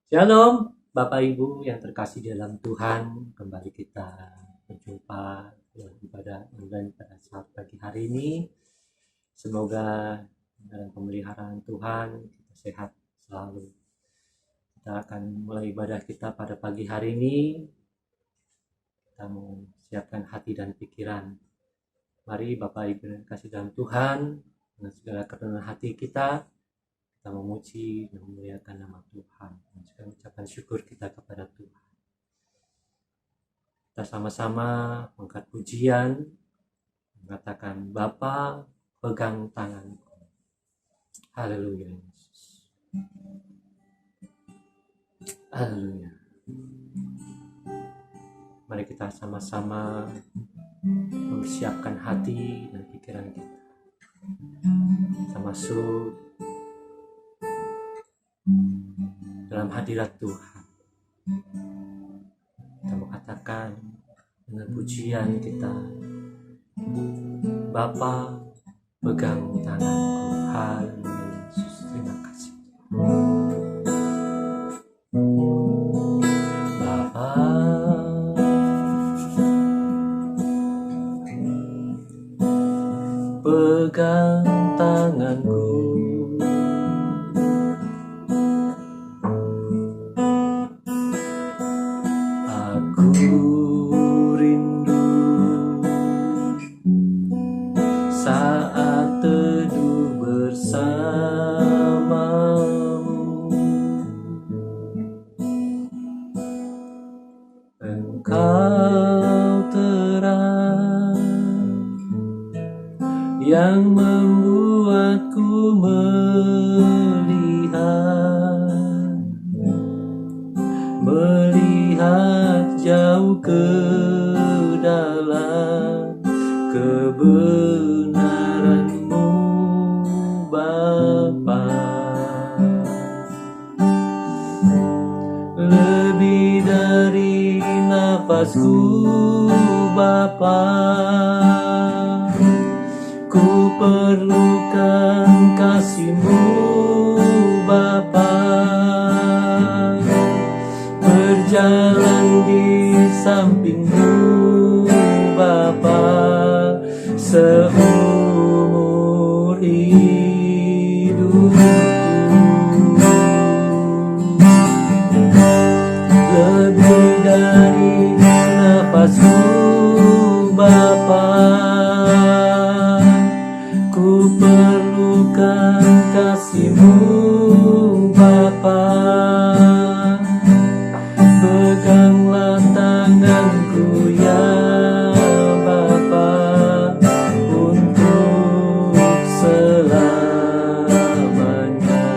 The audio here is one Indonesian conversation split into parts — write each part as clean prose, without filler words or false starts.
Shalom, Bapak Ibu yang terkasih dalam Tuhan. Kembali kita berjumpa dalam ibadah online pada saat pagi hari ini. Semoga dalam pemeliharaan Tuhan kita sehat selalu. Kita akan mulai ibadah kita pada pagi hari ini. Kita mau siapkan hati dan pikiran. Mari Bapak Ibu yang terkasih dalam Tuhan, dengan segala kerendahan hati kita memuji dan memuliakan nama Tuhan, dan juga mengucapkan syukur kita kepada Tuhan. Kita sama-sama mengangkat pujian, mengatakan Bapa pegang tanganku. Haleluya Yesus. Haleluya. Mari kita sama-sama mempersiapkan hati dan pikiran kita. Kita masuk dalam hadirat Tuhan. Kita mengatakan dengan pujian kita, Bapa pegang tanganku. Haleluya Yesus, terima kasih. Bapa pegang tanganku. Yang membuatku melihat jauh ke dalam kebenaran-Mu, Bapa. Lebih dari nafasku, Bapa, ku perlukan kasih-Mu, Bapa. Berjalan di samping-Mu, Bapa, seumur hidupku. Lebih dari nafasku, Bapa, ku perlukan kasih-Mu, Bapa. Peganglah tanganku ya Bapa, untuk selamanya.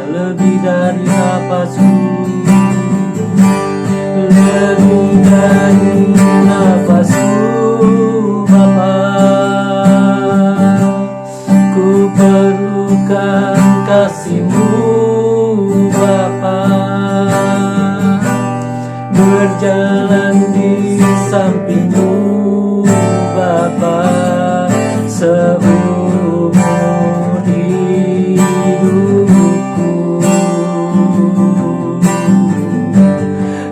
Lebih dari nafasku, lebih dari nafasku, Bapa, ku perlukan kasih-Mu, Bapa. Berjalan di samping-Mu, Bapa, seumur hidupku.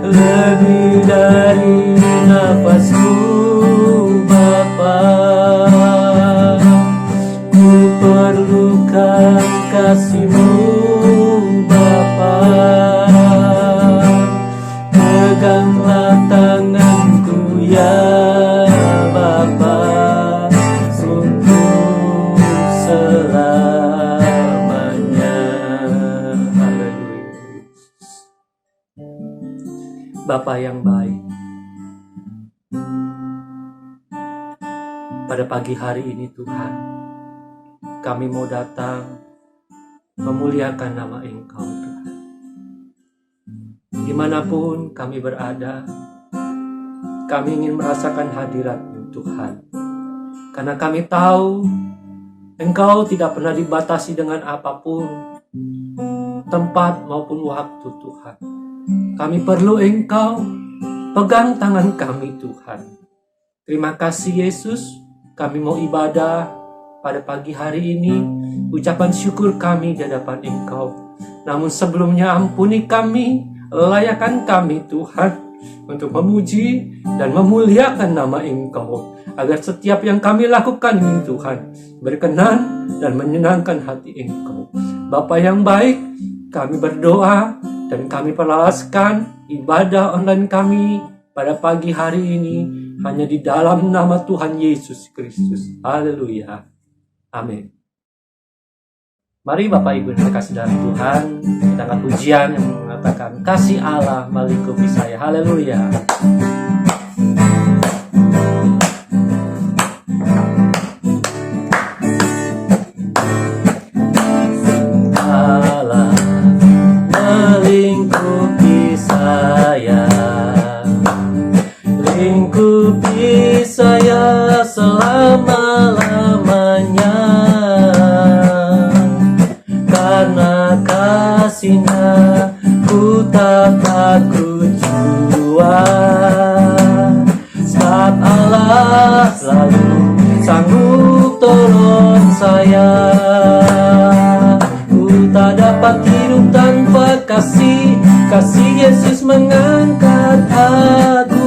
Lebih dari nafasku, Bapa, ku perlukan kasih-Mu, Bapa. Peganglah tanganku ya Bapa, untuk selamanya. Haleluya. Bapa yang baik, pada pagi hari ini Tuhan, kami mau datang memuliakan nama Engkau Tuhan. Dimanapun kami berada, kami ingin merasakan hadirat-Mu Tuhan. Karena kami tahu Engkau tidak pernah dibatasi dengan apapun, tempat maupun waktu Tuhan. Kami perlu Engkau, pegang tangan kami Tuhan. Terima kasih Yesus, kami mau ibadah pada pagi hari ini. Ucapan syukur kami di hadapan Engkau. Namun sebelumnya ampuni kami Layakkan kami Tuhan untuk memuji dan memuliakan nama Engkau, agar setiap yang kami lakukan ini Tuhan berkenan dan menyenangkan hati Engkau. Bapa yang baik, kami berdoa dan kami perlaskan ibadah online kami pada pagi hari ini hanya di dalam nama Tuhan Yesus Kristus. Haleluya. Amin. Mari Bapak Ibu yang terkasih dalam Tuhan, kita angkat pujian yang mengatakan kasih Allah melingkupi saya. Haleluya. Allah melingkupi saya, lingkupi saya selama-lamanya. Karena kasih-Nya ku tak takut jua, sebab Allah selalu sanggup tolong saya. Ku tak dapat hidup tanpa kasih Yesus mengangkat aku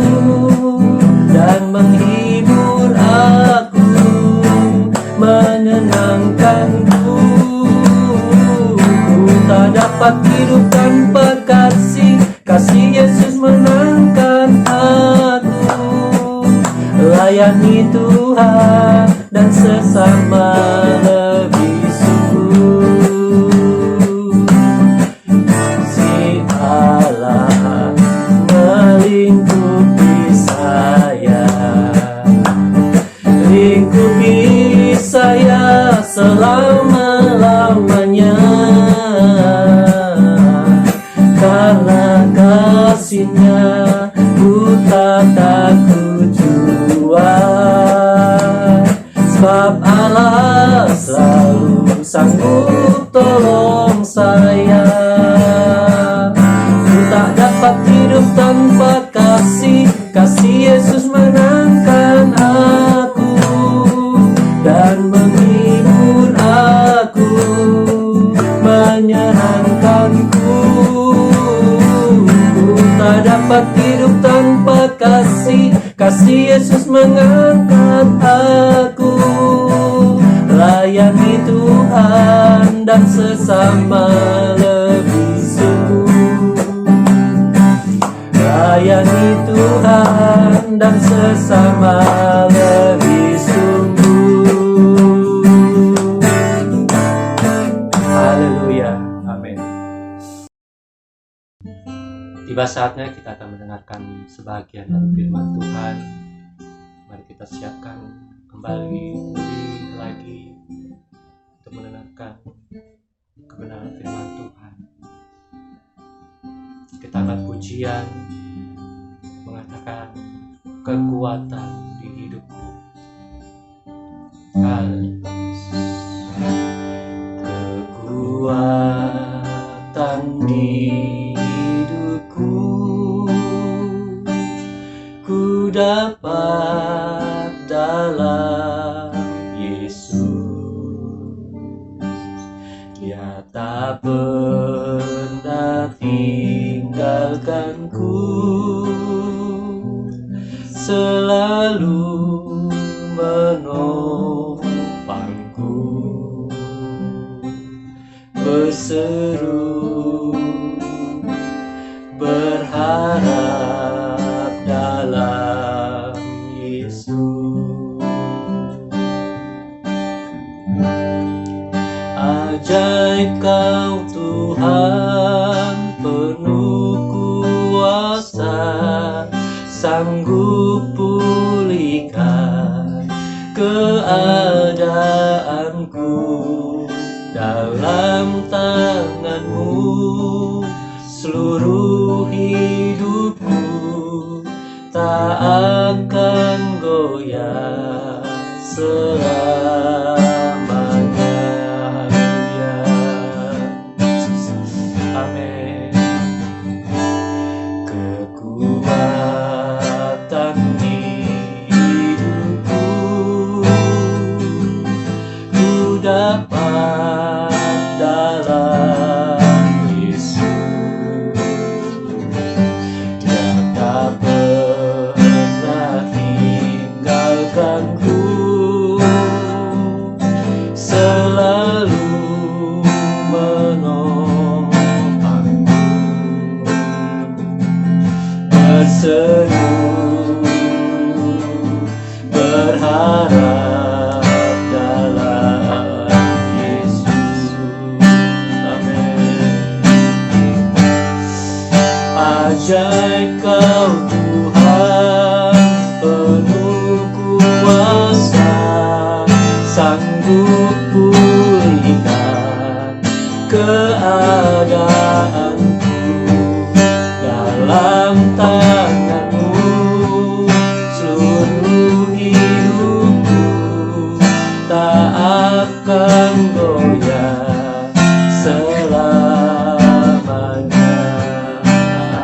dan menghibur aku, menyenangkanku. Tak dapat hidup tanpa kasih Yesus menangkan aku. Layani Tuhan dan sesama lebih sungguh. Si Allah melingkupi saya, lingkupi saya selama-lamanya. Karena kasih-Nya ku tak takut jua, sebab Allah selalu sanggup tolong saya. Ku tak dapat hidup tanpa kasih Yesus menangkan aku dan menghibur aku, menyenangkanku. Tak dapat hidup tanpa kasih Yesus mengangkat aku. Layani Tuhan dan sesama lebih sungguh. Layani Tuhan dan sesama lebih sungguh. Haleluya. Amin. Tiba saatnya kita akan mendengarkan sebagian dari firman Tuhan. Mari kita siapkan kembali lebih lagi untuk mendengarkan kebenaran firman Tuhan. Kita angkat pujian mengatakan kekuatan di hidupku. Kekuatan di ku dapat dalam Yesus. Dia tak pernah tinggalkanku, selalu menopangku, berseru berharap dalam Yesus. Ajaib Kau Tuhan, penuh kuasa, sanggup pulihkan keadaanku. Dalam tangan-Mu seluruh hidupku tak akan goyah selamanya. Amin. Kekuatan di hidupku ku dapat dalam Yesus. Ajaib Kau Tuhan, penuh kuasa, sanggup pulihkan keadaanku. Dalam tangan-Mu seluruh hidupku tak akan goyah selamanya.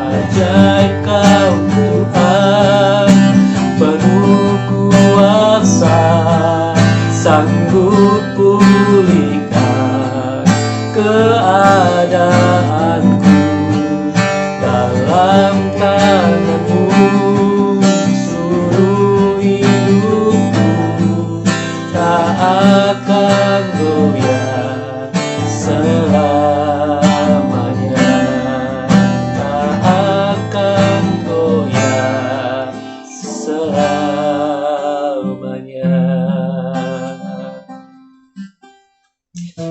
Ajaib Kau Tuhan, penuh kuasa, sanggup pulihkan keadaanku. Dalam tangan-Mu seluruh hidupku tak akan goyah selamanya, tak akan goyah selamanya.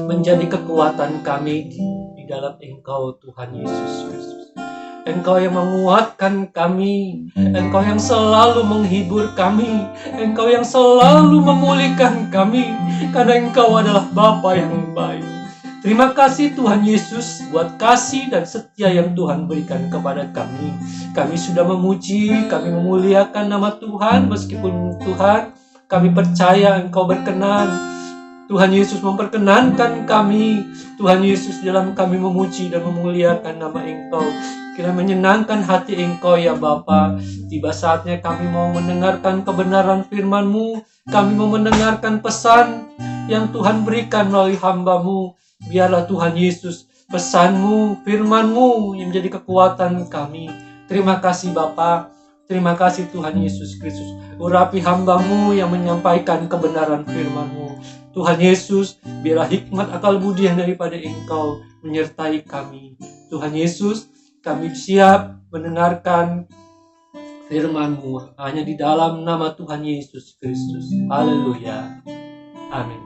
Menjadi kekuatan kami di dalam Engkau, Tuhan Yesus Kristus. Engkau yang menguatkan kami, Engkau yang selalu menghibur kami, Engkau yang selalu memulihkan kami, karena Engkau adalah Bapa yang baik. Terima kasih Tuhan Yesus buat kasih dan setia yang Tuhan berikan kepada kami. Kami sudah memuji, kami memuliakan nama Tuhan, meskipun Tuhan kami percaya Engkau berkenan. Tuhan Yesus memperkenankan kami. Tuhan Yesus dalam kami memuji dan memuliakan nama Engkau. Kira menyenangkan hati Engkau ya Bapa. Tiba saatnya kami mau mendengarkan kebenaran firman-Mu. Kami mau mendengarkan pesan yang Tuhan berikan melalui hamba-Mu. Biarlah Tuhan Yesus pesan-Mu, firman-Mu yang menjadi kekuatan kami. Terima kasih Bapa. Terima kasih Tuhan Yesus Kristus. Urapi hamba-Mu yang menyampaikan kebenaran firman-Mu. Tuhan Yesus, biarlah hikmat akal budi yang daripada Engkau menyertai kami. Tuhan Yesus, kami siap mendengarkan firman-Mu hanya di dalam nama Tuhan Yesus Kristus. Haleluya. Amin.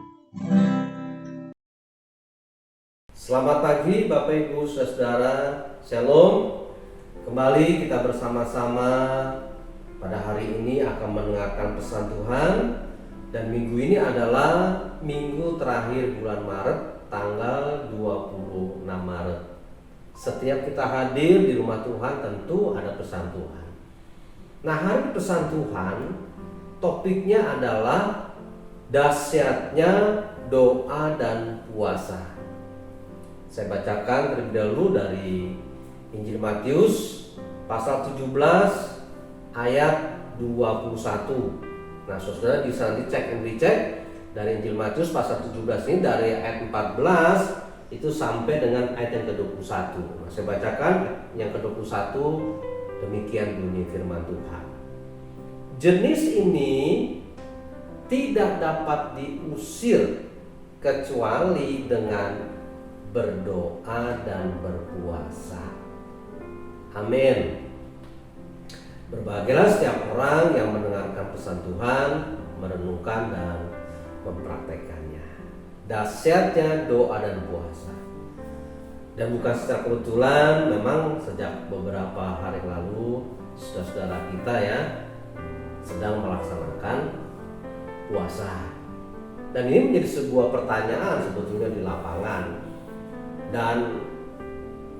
Selamat pagi Bapak Ibu Saudara, Shalom. Kembali kita bersama-sama pada hari ini akan mendengarkan pesan Tuhan. Dan minggu ini adalah minggu terakhir bulan Maret, tanggal 26 Maret. Setiap kita hadir di rumah Tuhan tentu ada pesan Tuhan. Nah, hari pesan Tuhan topiknya adalah dahsyatnya doa dan puasa. Saya bacakan terlebih dahulu dari Injil Matius pasal 17 ayat 21. Nah, saudara bisa dicek and dicek dari Injil Matius pasal 17 ini dari ayat 14 itu sampai dengan ayat yang ke-21. Nah, saya bacakan yang ke-21, demikian bunyi firman Tuhan. Jenis ini tidak dapat diusir kecuali dengan berdoa dan berpuasa. Amin. Berbahagialah setiap orang yang mendengarkan pesan Tuhan, merenungkan dan mempraktekannya. Dahsyatnya doa dan puasa. Dan bukan secara kebetulan, memang sejak beberapa hari lalu saudara-saudara kita ya sedang melaksanakan puasa. Dan ini menjadi sebuah pertanyaan sebetulnya di lapangan. Dan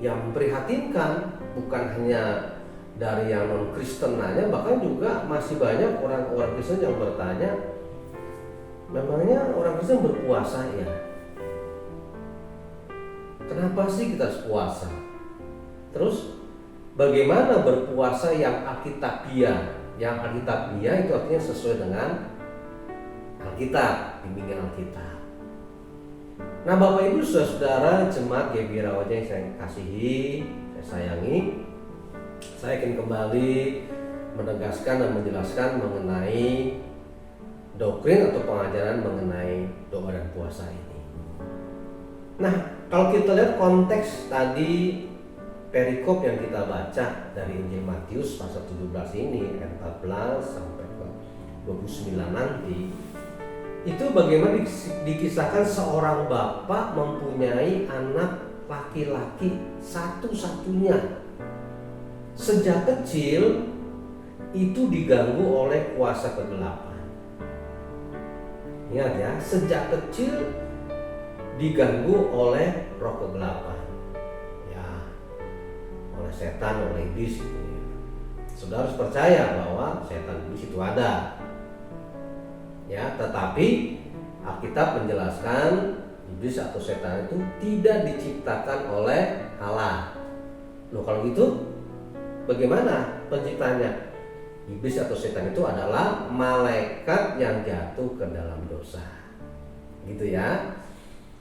yang memprihatinkan bukan hanya dari yang non-Kristen aja, bahkan juga masih banyak orang-orang Kristen yang bertanya, memangnya orang Kristen berpuasa ya? Kenapa sih kita harus puasa? Terus bagaimana berpuasa yang alkitabiah? Yang alkitabiah itu artinya sesuai dengan Alkitab, bimbingan Alkitab. Nah, Bapak Ibu Saudara jemaat GBI Rawaja yang saya kasihi, saya sayangi, saya ingin kembali menegaskan dan menjelaskan mengenai doktrin atau pengajaran mengenai doa dan puasa ini. Nah, kalau kita lihat konteks tadi perikop yang kita baca dari Injil Matius pasal 17 ini ayat 14 sampai ke 29 nanti, itu bagaimana dikisahkan seorang bapak mempunyai anak laki-laki satu-satunya. sejak kecil itu diganggu oleh kuasa kegelapan. Ingat ya, sejak kecil diganggu oleh roh kegelapan, ya, oleh setan, oleh iblis gitu ya. Saudara harus percaya bahwa setan iblis itu ada, ya. Tetapi Alkitab menjelaskan iblis atau setan itu tidak diciptakan oleh Allah. Loh, kalau gitu bagaimana penciptanya? Iblis atau setan itu adalah malaikat yang jatuh ke dalam dosa, gitu ya.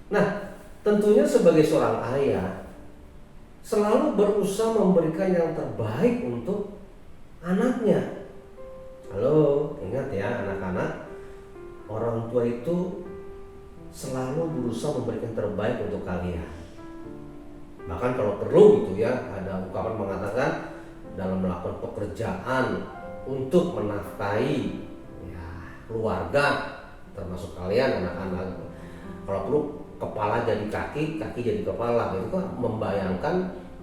Nah, tentunya sebagai seorang ayah selalu berusaha memberikan yang terbaik untuk anaknya. Halo, ingat ya anak-anak, orang tua itu selalu berusaha memberikan terbaik untuk kalian. Bahkan kalau perlu gitu ya, ada ungkapan mengatakan dalam melakukan pekerjaan untuk menafkahi ya, keluarga, termasuk kalian anak-anak, kalau perlu kepala jadi kaki, kaki jadi kepala. Itu kan membayangkan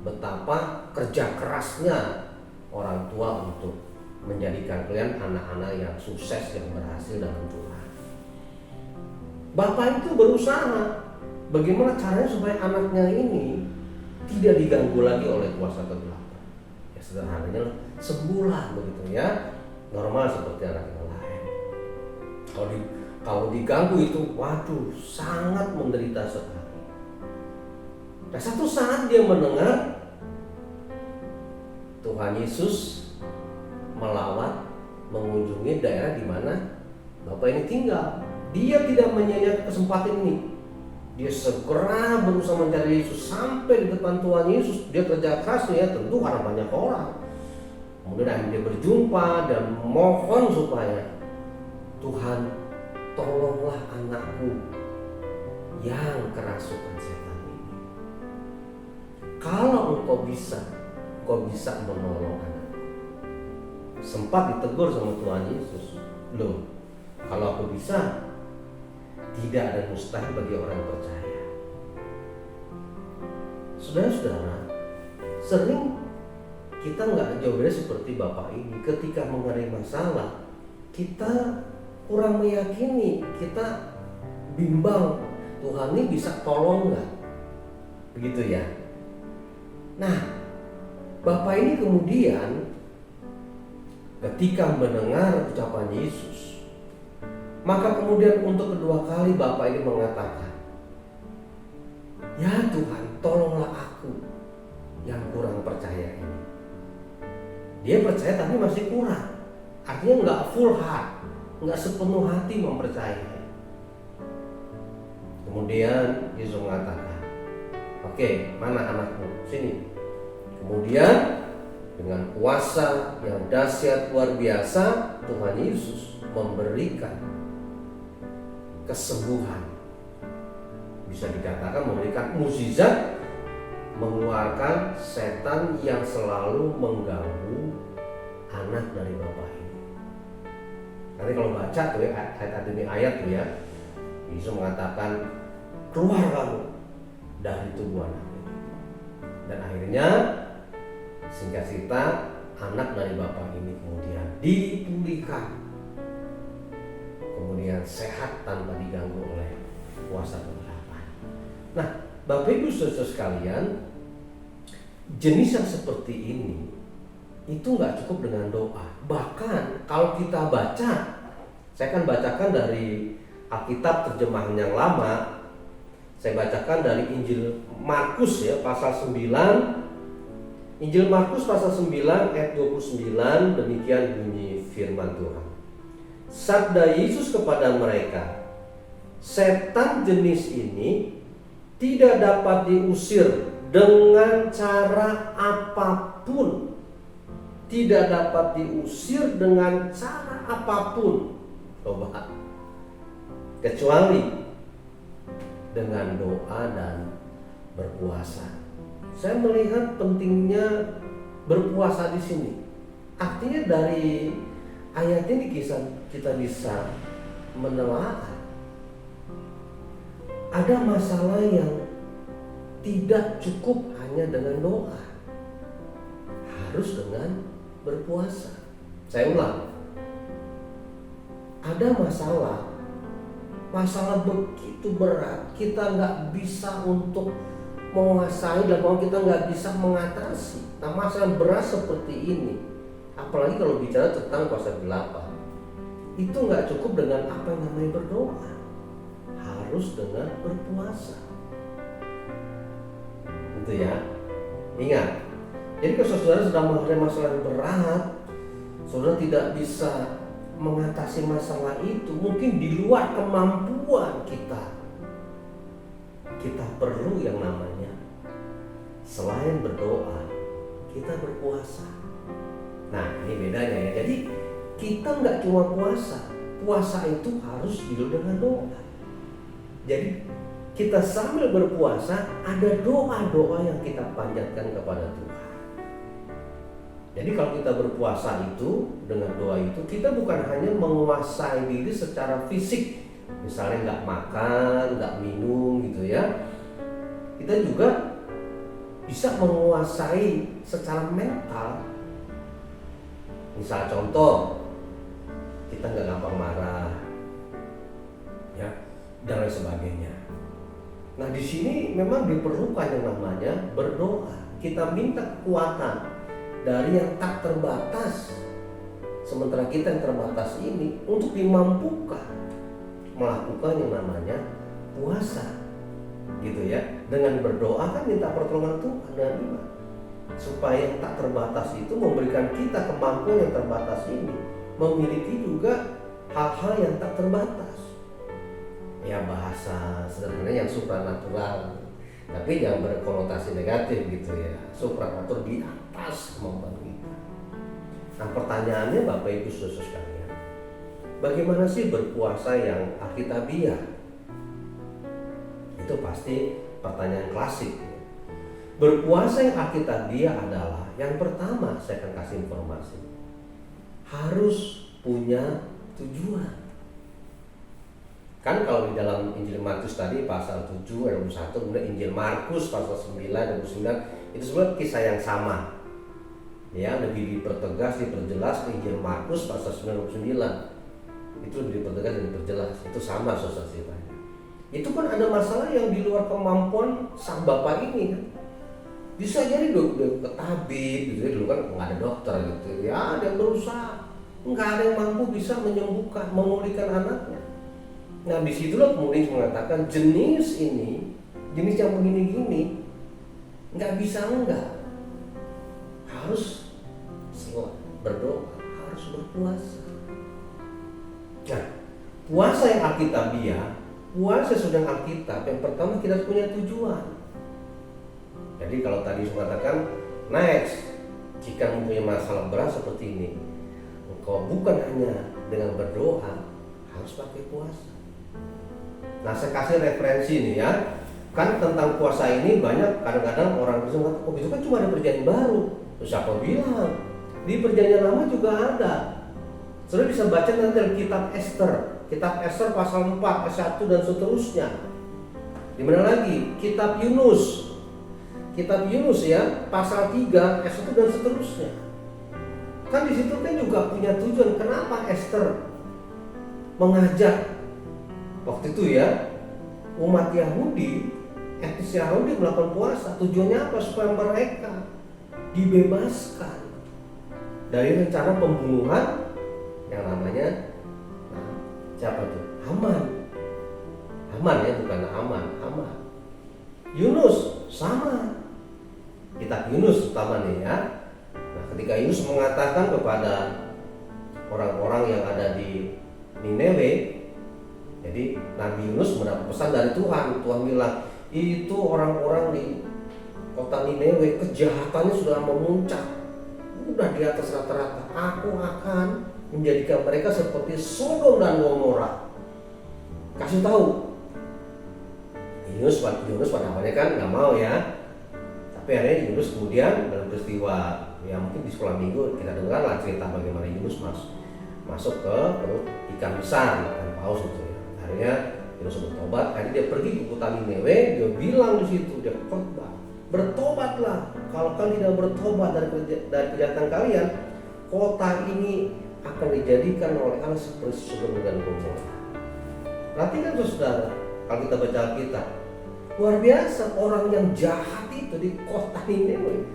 betapa kerja kerasnya orang tua untuk menjadikan kalian anak-anak yang sukses, yang berhasil dalam Tuhan. Bapak itu berusaha bagaimana caranya supaya anaknya ini tidak diganggu lagi oleh kuasa kegelapan. Ya sederhananya sembuhlah begitu ya, normal seperti anak yang lain. Kalau diganggu itu, waduh, sangat menderita sekali. Nah, satu saat dia mendengar Tuhan Yesus melawat, mengunjungi daerah di mana Bapak ini tinggal. Dia tidak menyia-nyiakan kesempatan ini. Dia segera berusaha mencari Yesus sampai di depan Tuhan Yesus. Dia kerja keras ya, tentu karena banyak orang. Kemudian dia berjumpa dan mohon supaya Tuhan, tolonglah anakku yang kerasukan setan ini. Kalau engkau bisa menolong anakku. Sempat ditegur sama Tuhan Yesus, loh, kalau aku bisa, tidak ada mustahil bagi orang yang percaya. Saudara-saudara, sering kita nggak jauh beda seperti Bapak ini. Ketika mengenai masalah, kita kurang meyakini, kita bimbang, Tuhan ini bisa tolong nggak? Begitu ya. Nah, Bapak ini kemudian ketika mendengar ucapan Yesus, maka kemudian untuk kedua kali Bapak ini mengatakan, ya Tuhan, tolonglah aku yang kurang percaya ini. Dia percaya tapi masih kurang. Artinya nggak full heart, nggak sepenuh hati mempercayai. Kemudian Yesus mengatakan, oke, mana anakmu? Sini. Kemudian dengan kuasa yang dahsyat luar biasa, Tuhan Yesus memberikan kesembuhan. Bisa dikatakan memberikan mukjizat, mengeluarkan setan yang selalu mengganggu anak dari Bapak ini. Nanti kalau baca tuh ya, ayat demi ayat tuh ya, Yesus mengatakan, keluar kamu dari tubuh anak ini. Dan akhirnya singkat cerita, anak dari Bapak ini kemudian dipulihkan, kemudian sehat tanpa diganggu oleh kuasa kegelapan. Nah, Bapak Ibu saudara sekalian, jenis yang seperti ini itu nggak cukup dengan doa. Bahkan kalau kita baca, saya akan bacakan dari Alkitab terjemahan yang lama. Saya bacakan dari Injil Markus ya, pasal 9. Injil Markus pasal 9 ayat 29, demikian bunyi firman Tuhan. Sabda Yesus kepada mereka, setan jenis ini tidak dapat diusir dengan cara apapun. Tidak dapat diusir dengan cara apapun. Coba. Kecuali dengan doa dan berpuasa. Saya melihat pentingnya berpuasa di sini. Artinya dari ayat ini kita bisa menelaah ada masalah yang tidak cukup hanya dengan doa. harus dengan berpuasa. Saya ulang, ada masalah begitu berat, kita nggak bisa untuk menguasai dan kita nggak bisa mengatasi. Nah, masalah berat seperti ini, apalagi kalau bicara tentang puasa 8, itu nggak cukup dengan apa yang namanya berdoa, harus dengan berpuasa. Gitu ya. Ingat, jadi kalau saudara sedang menghadapi masalah yang berat, saudara tidak bisa mengatasi masalah itu, mungkin di luar kemampuan kita. Kita perlu yang namanya, selain berdoa, kita berpuasa. Nah, ini bedanya ya. Jadi kita nggak cuma puasa itu harus dulu dengan doa. Jadi kita sambil berpuasa ada doa-doa yang kita panjatkan kepada Tuhan. Jadi kalau kita berpuasa itu dengan doa itu, kita bukan hanya menguasai diri secara fisik, misalnya nggak makan, nggak minum gitu ya. Kita juga bisa menguasai secara mental. Misal contoh, kita nggak gampang marah, ya, dan lain sebagainya. Nah, di sini memang diperlukan yang namanya berdoa. Kita minta kekuatan dari yang tak terbatas, sementara kita yang terbatas ini untuk dimampukan melakukan yang namanya puasa, gitu ya. Dengan berdoa kan minta pertolongan Tuhan dan iman, supaya yang tak terbatas itu memberikan kita kemampuan yang terbatas ini memiliki juga hal-hal yang tak terbatas. Ya, bahasa sederhananya yang supranatural, tapi jangan berkonotasi negatif gitu ya. Supranatural di atas kemampuan kita. Nah, pertanyaannya Bapak Ibu Saudara sekalian, bagaimana sih berpuasa yang alkitabiah? Itu pasti pertanyaan klasik. Berpuasa yang alkitabiah adalah, yang pertama saya akan kasih informasi, harus punya tujuan. Kan kalau di dalam Injil Matius tadi pasal 7 ayat 21, kemudian Injil Markus pasal 9 ayat 29, itu sebenarnya kisah yang sama. Ya, lebih dipertegas, diperjelas di Injil Markus pasal 9 ayat 29. Itu lebih dipertegas dan diperjelas. Itu sama saudara ceritanya. Itu kan ada masalah yang di luar kemampuan sang bapak ini kan. Bisa jadi dia ke tabib gitu, dulu kan nggak ada dokter gitu. Ya, dia berusaha, nggak ada yang mampu bisa menyembuhkan, memulihkan anaknya. Nah, disitulah kemudian mengatakan jenis yang begini-gini nggak bisa enggak, harus berdoa, harus berpuasa. Nah, puasa yang alkitabiah, puasa sudah Alkitab, yang pertama kita harus punya tujuan. Jadi kalau tadi saya katakan, next, jika mempunyai masalah berat seperti ini, engkau bukan hanya dengan berdoa, harus pakai puasa. Nah, saya kasih referensi nih ya. Kan tentang puasa ini banyak kadang-kadang orang Kristen mengatakan, oh itu kan cuma ada perjanjian baru. Terus siapa bilang? Di perjanjian lama juga ada. Saudara bisa baca nanti dalam kitab Ester. Kitab Ester pasal 4, ayat 1 dan seterusnya. Di mana lagi? Kitab Yunus. Kitab Yunus ya, pasal 3, ayat 1 dan seterusnya. Kan di situ kan juga punya tujuan. Kenapa Ester mengajak waktu itu ya umat Yahudi, etnis Yahudi melakukan puasa? Tujuannya apa? Supaya mereka dibebaskan dari rencana pembunuhan yang namanya siapa tuh? Haman ya, bukan Haman. Yunus sama, kitab Yunus utama nih ya. Nah, ketika Yunus mengatakan kepada orang-orang yang ada di Nineve, jadi Nabi Yunus mendapat pesan dari Tuhan. Tuhan bilang, itu orang-orang di kota Nineve kejahatannya sudah memuncak, udah di atas rata-rata. Aku akan menjadikan mereka seperti Sodom dan Gomora. Kasih tahu. Yunus pada awalnya kan nggak mau ya. Tapi akhirnya Yunus kemudian dalam peristiwa ya mungkin di sekolah minggu kita dengar lah cerita bagaimana Yunus masuk ke perut ikan besar, ikan paus itu ya. Akhirnya Yunus bertobat, akhirnya dia pergi ke kota Nineve, dia bilang di situ, dia khotbah bertobatlah. Kalau kalian tidak bertobat dari kejahatan kalian, kota ini akan dijadikan oleh Allah seperti Sodom dan Gomora. Perhatikan saudara, kalau kita baca Alkitab, luar biasa orang yang jahat itu di kota Niniwe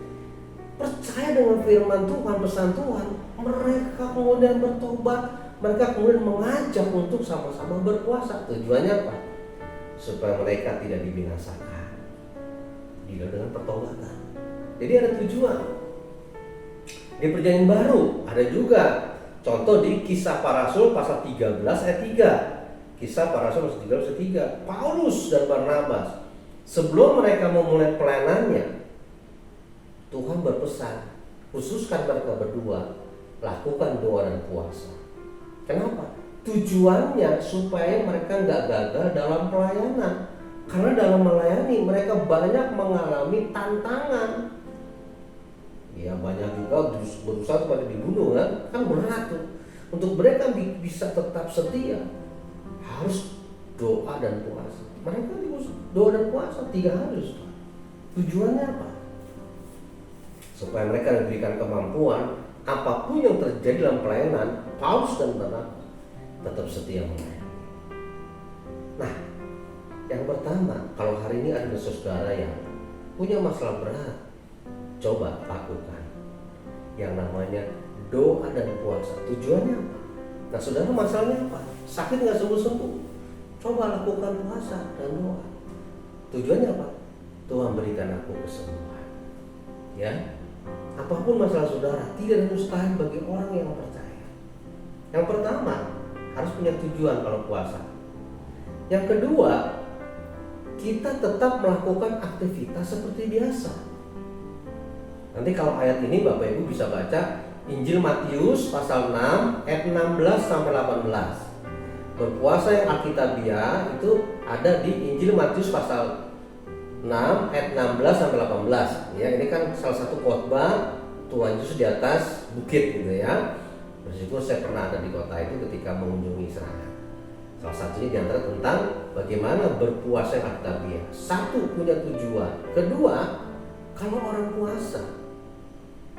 percaya dengan firman Tuhan, pesan Tuhan. Mereka kemudian bertobat, mereka kemudian mengajak untuk sama-sama berpuasa. Tujuannya apa? Supaya mereka tidak dibinasakan dengan pertobatan. Jadi ada tujuan. Di Perjanjian Baru ada juga contoh di Kisah Para Rasul pasal 13 ayat 3. Kisah Para Rasul pasal 13 ayat 3. Paulus dan Barnabas sebelum mereka memulai pelayanannya, Tuhan berpesan, khususkan mereka berdua, lakukan doa dan puasa. Kenapa? Tujuannya supaya mereka nggak gagal dalam pelayanan. Karena dalam melayani mereka banyak mengalami tantangan. Ya banyak juga berusaha supaya dibunuh kan berat tuh. Untuk mereka bisa tetap setia harus doa dan puasa. Mereka doa dan puasa 3 hari. Tujuannya apa? Supaya mereka diberikan kemampuan apapun yang terjadi dalam pelayanan, Paulus dan Barnabas tetap setia melayani. Nah, yang pertama, kalau hari ini ada saudara yang punya masalah berat, coba lakukan yang namanya doa dan puasa. Tujuannya apa? Nah, saudara masalahnya apa? Sakit nggak sembuh-sembuh? Coba lakukan puasa dan doa. Tujuannya apa? Tuhan berikan aku kesembuhan. Ya, apapun masalah saudara, tidak ada mustahil bagi orang yang percaya. Yang pertama, harus punya tujuan kalau puasa. Yang kedua, kita tetap melakukan aktivitas seperti biasa. Nanti kalau ayat ini Bapak Ibu bisa baca Injil Matius pasal 6 ayat 16 sampai 18. Berpuasa yang alkitabiah itu ada di Injil Matius pasal 6 ayat 16 sampai 18. Ya, ini kan salah satu khotbah Tuhan Yesus di atas bukit gitu ya. Bersyukur saya pernah ada di kota itu ketika mengunjungi Israel. Salah satunya diantara tentang bagaimana berpuasa yang alkitabiah. Satu, punya tujuan. Kedua, kalau orang puasa,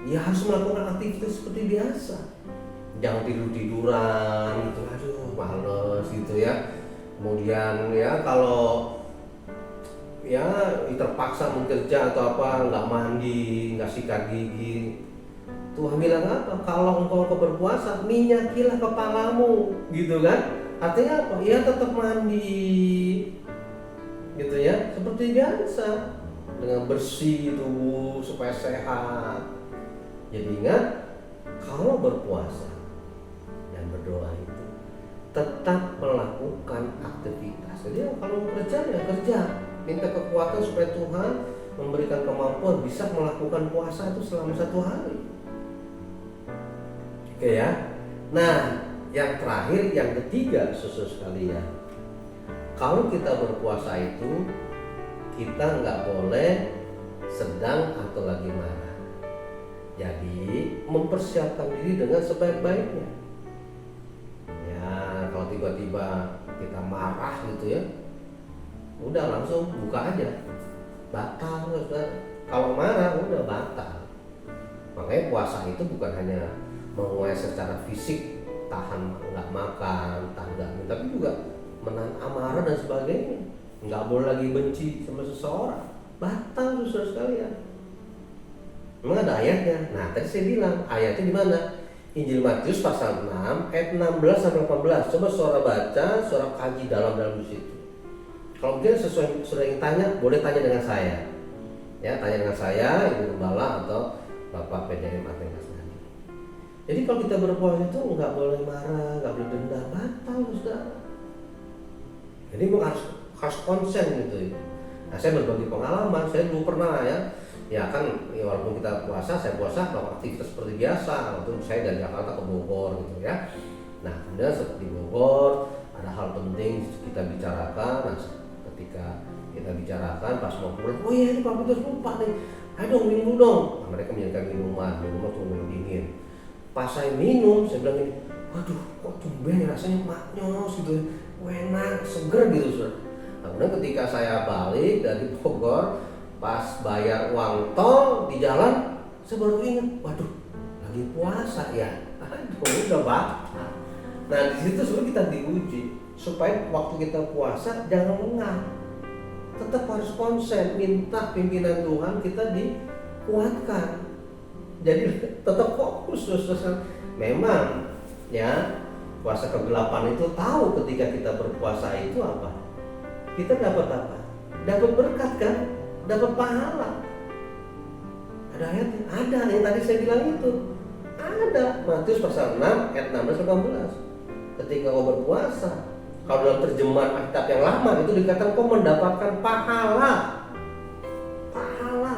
ya harus melakukan aktivitas seperti biasa. Jangan tidur-tiduran gitu, aduh males gitu ya. Kemudian ya kalau ya terpaksa bekerja atau apa, nggak mandi, nggak sikat gigi. Tuhan bilang apa? Kalau engkau berpuasa, minyakilah kepalamu, gitu kan? Artinya apa? Ya tetap mandi, gitu ya, seperti biasa, dengan bersih tubuh supaya sehat. Jadi ingat, kalau berpuasa dan berdoa itu tetap melakukan aktivitas. Jadi kalau kerja ya kerja, minta kekuatan supaya Tuhan memberikan kemampuan bisa melakukan puasa itu selama 1 hari. Oke ya. Nah, yang terakhir, yang ketiga, saudara sekalian, kalau kita berpuasa itu kita nggak boleh sedang atau lagi marah. Jadi mempersiapkan diri dengan sebaik-baiknya. Ya, kalau tiba-tiba kita marah gitu ya, udah langsung buka aja, batal. Kalau marah udah batal. Makanya puasa itu bukan hanya menguasai secara fisik, tahan nggak makan, tahan nggak minum, tapi juga menahan amarah dan sebagainya. Nggak boleh lagi benci sama seseorang, batal saudara sekalian. Memang ada ayatnya. Nah tadi saya bilang ayatnya di mana? Injil Matius pasal 6 ayat 16 sampai 18. Coba saudara baca, saudara kaji dalam di situ. Kalau mungkin sesuai saudara yang tanya, boleh tanya dengan saya. Ya, tanya dengan saya, Ibu Gembala atau Bapak PDM Atengas. Jadi kalau kita berpuasa itu nggak boleh marah, nggak boleh dendam, batal saudara. Jadi harus konsen gitu. Nah saya berbagi pengalaman, saya dulu pernah ya kan ya walaupun kita puasa, saya puasa melakukan aktivitas seperti biasa. Waktu saya dari Jakarta ke Bogor gitu ya. Nah kemudian seperti Bogor ada hal penting kita bicarakan. Nah ketika kita bicarakan pas mau pulang, oh iya ini Pak Petrus lupa nih, ayo dong minum dong. Nah, mereka menyediakan minuman cuma minum dingin. Pas saya minum, saya bilang ini, waduh kok tumben rasanya maknyos gitu, enak, seger gitu saudara. Nah, kemudian ketika saya balik dari Bogor, pas bayar uang tol di jalan, saya baru ingat, waduh, lagi puasa ya. Aduh, udah batal. Nah, di situ sebenarnya kita diuji supaya waktu kita puasa jangan lengah. Tetap harus konsen, minta pimpinan Tuhan kita dikuatkan. Jadi tetap fokus. Memang ya, puasa kegelapan itu tahu ketika kita berpuasa itu apa? Kita dapat apa? Dapat berkat kan? Dapat pahala. Ada ayatnya? Ada, yang tadi saya bilang itu. Ada. Matius pasal 6 ayat 16-18. Ketika kau berpuasa, kalau dalam terjemahan Alkitab yang lama itu dikatakan kau mendapatkan pahala. Pahala.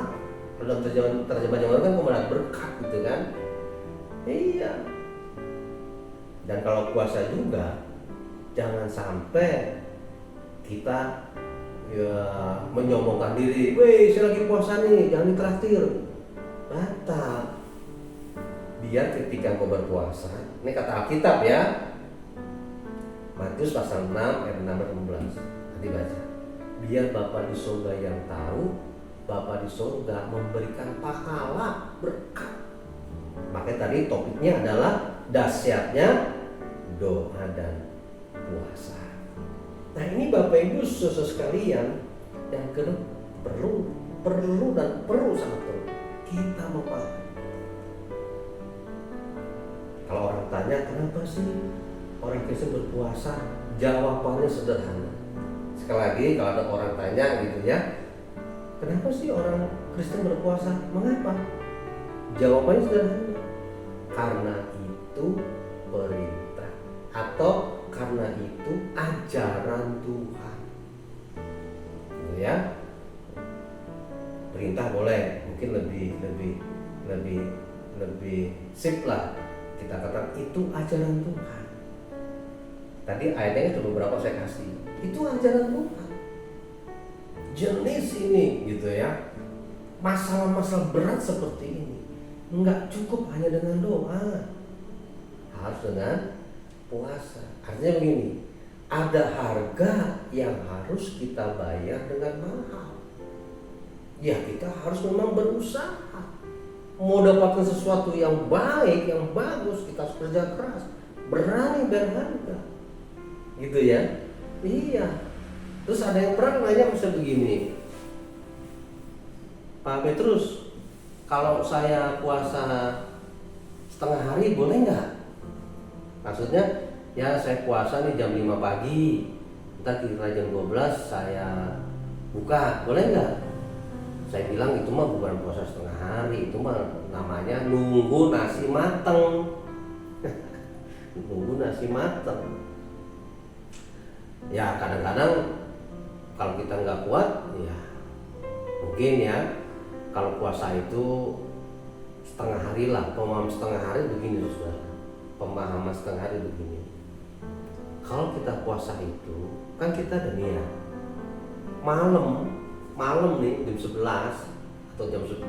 Kalau dalam terjemahan yang baru kan kau mendapat berkat gitu kan? Iya. Dan kalau puasa juga jangan sampai kita ya menyombongkan diri. Weh, saya lagi puasa nih, jangan ditraktir. Batal. Biar ketika kau berpuasa, ini kata Alkitab ya, Matius pasal 6 ayat 16-18. Nanti baca. Biar Bapa di surga yang tahu, Bapa di surga memberikan pahala berkat. Makanya tadi topiknya adalah dahsyatnya doa dan puasa. Nah, ini Bapak Ibu saudara sekalian, yang kedua perlu sangat perlu kita memahami. Kalau orang tanya kenapa sih orang Kristen berpuasa, jawabannya sederhana. Sekali lagi kalau ada orang tanya gitu ya, kenapa sih orang Kristen berpuasa? Mengapa? Jawabannya sederhana. Karena itu perintah, atau karena itu ajaran Tuhan. Gitu ya. Perintah boleh, mungkin lebih sip lah. Kita katakan itu ajaran Tuhan. Tadi ayatnya itu beberapa saya kasih. Itu ajaran Tuhan. Jenis ini gitu ya. Masalah-masalah berat seperti ini enggak cukup hanya dengan doa. Harus dengan puasa. Artinya begini, ada harga yang harus kita bayar dengan mahal. Ya, kita harus memang berusaha. Mau dapatkan sesuatu yang baik, yang bagus, kita harus kerja keras, berani berharga. Gitu ya. Iya. Terus ada yang pernah nanya bisa begini, Pak Petrus, kalau saya puasa setengah hari boleh nggak? Maksudnya ya saya puasa nih jam 5 pagi, ntar kira jam 12 saya buka, boleh nggak? Saya bilang itu mah bukan puasa setengah hari, itu mah namanya nunggu nasi mateng. Nunggu nasi mateng. Ya kadang-kadang kalau kita nggak kuat, ya mungkin ya kalau puasa itu setengah hari lah. Pemahaman setengah hari begini saudara. Pemahaman setengah hari begini. Kalau kita puasa itu kan kita ada niat. Malam nih jam 11 atau jam 10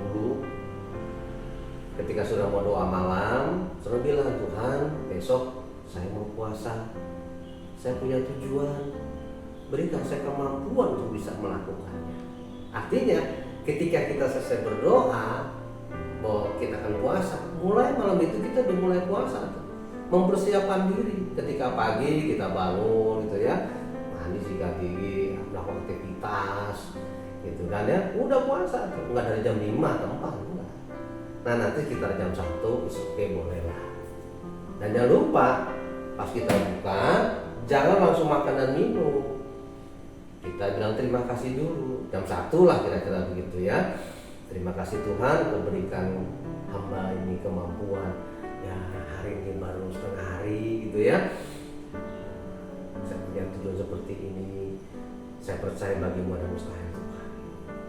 ketika sudah mau doa malam, sudah bilang Tuhan besok saya mau puasa, saya punya tujuan, berikan saya kemampuan untuk bisa melakukannya. Artinya ketika kita selesai berdoa bahwa kita akan puasa, mulai malam itu kita udah mulai puasa tuh. Mempersiapkan diri ketika pagi kita bangun gitu ya, mandi sikat gigi, melakukan aktivitas gitu kan ya, udah puasa tuh, nggak dari jam 5 atau 4 enggak. Nah nanti sekitar jam 1 oke boleh lah. Dan jangan lupa pas kita buka jangan langsung makan dan minum, kita bilang terima kasih dulu jam 1 lah kira-kira begitu ya. Terima kasih Tuhan kau berikan hamba ini kemampuan ya, hari ini baru setengah hari gitu ya, saya punya tujuan seperti ini, saya percaya bagimu ada mustahil Tuhan.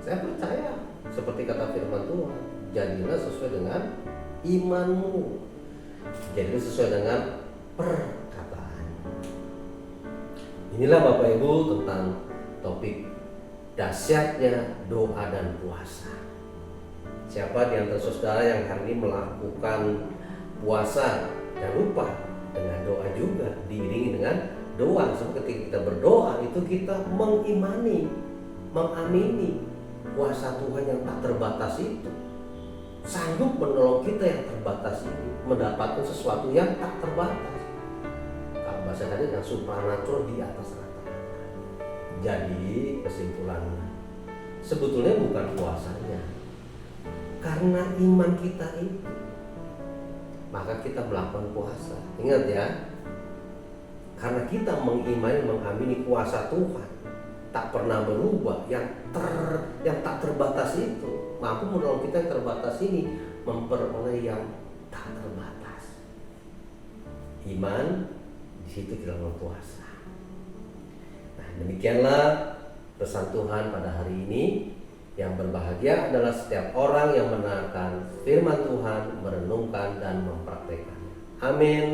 Saya percaya seperti kata firman Tuhan, jadilah sesuai dengan imanmu, jadilah sesuai dengan perkataan. Inilah Bapak Ibu tentang topik dahsyatnya doa dan puasa. Siapa di antara saudara yang hari ini melakukan puasa, jangan lupa dengan doa juga, diiringi dengan doa. Sebab ketika kita berdoa itu kita mengimani, mengamini kuasa Tuhan yang tak terbatas itu sanggup menolong kita yang terbatas ini mendapatkan sesuatu yang tak terbatas. Kalau bahasa tadi yang supranatural di atas rata-rata. Jadi kesimpulannya, sebetulnya bukan kuasanya, karena iman kita itu maka kita melakukan puasa. Ingat ya, karena kita mengamini kuasa Tuhan tak pernah berubah, yang tak terbatas itu mampu menolong kita yang terbatas ini memperoleh yang tak terbatas. Iman, di situ kita berpuasa. Nah, demikianlah pesan Tuhan pada hari ini. Yang berbahagia adalah setiap orang yang mendengarkan firman Tuhan, merenungkan dan mempraktekannya. Amin.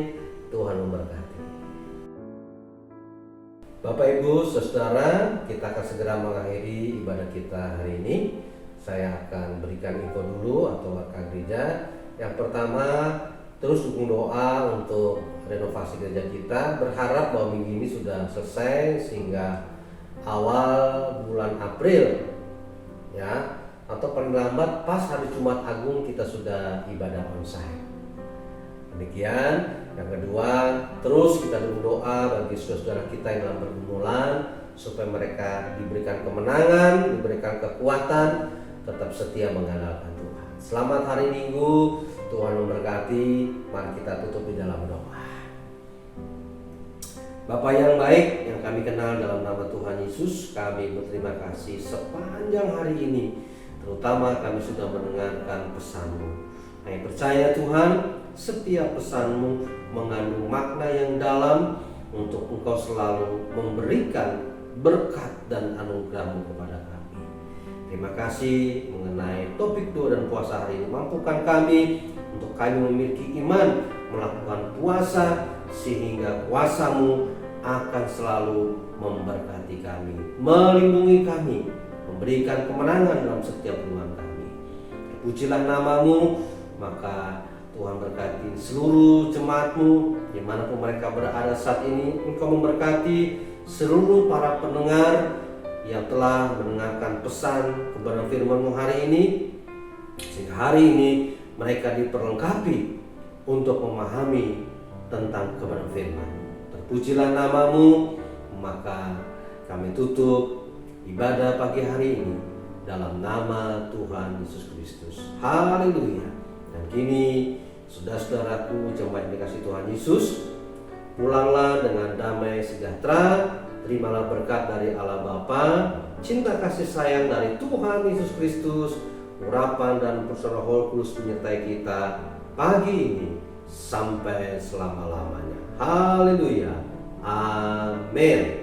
Tuhan memberkati. Bapak Ibu Saudara, kita akan segera mengakhiri ibadah kita hari ini. Saya akan berikan info dulu atau warga gereja. Yang pertama, terus dukung doa untuk renovasi gereja kita. Berharap bahwa minggu ini sudah selesai sehingga awal bulan April, ya, atau paling lambat pas hari Jumat Agung kita sudah ibadah onsite. Demikian. Yang kedua, terus kita doa bagi saudara-saudara kita yang dalam pergumulan supaya mereka diberikan kemenangan, diberikan kekuatan, tetap setia mengandalkan Tuhan. Selamat hari Minggu, Tuhan memberkati. Mari kita tutup di dalam doa. Bapa yang baik yang kami kenal, dalam nama Tuhan Yesus kami berterima kasih sepanjang hari ini, terutama kami sudah mendengarkan pesan-Mu. Kami percaya Tuhan, setiap pesan-Mu mengandung makna yang dalam untuk Engkau selalu memberikan berkat dan anugerah-Mu kepada kami. Terima kasih mengenai topik doa dan puasa hari ini. Mampukan kami untuk kami memiliki iman melakukan puasa sehingga kuasa-Mu akan selalu memberkati kami, melindungi kami, memberikan kemenangan dalam setiap hubungan kami. Terpujilah nama-Mu, maka Tuhan berkati seluruh jemaat-Mu dimanapun mereka berada saat ini. Engkau memberkati seluruh para pendengar yang telah mendengarkan pesan kebenaran firman-Mu hari ini, sehingga hari ini mereka diperlengkapi untuk memahami tentang kebenaran firman. Terpujilah nama-Mu, maka kami tutup ibadah pagi hari ini dalam nama Tuhan Yesus Kristus. Haleluya. Dan kini saudara-saudaraku jemaat dikasihi Tuhan Yesus, pulanglah dengan damai sejahtera. Terimalah berkat dari Allah Bapa, cinta kasih sayang dari Tuhan Yesus Kristus, urapan dan persaudaraan Roh Kudus menyertai kita pagi ini sampai selama-lamanya. Haleluya. Amin.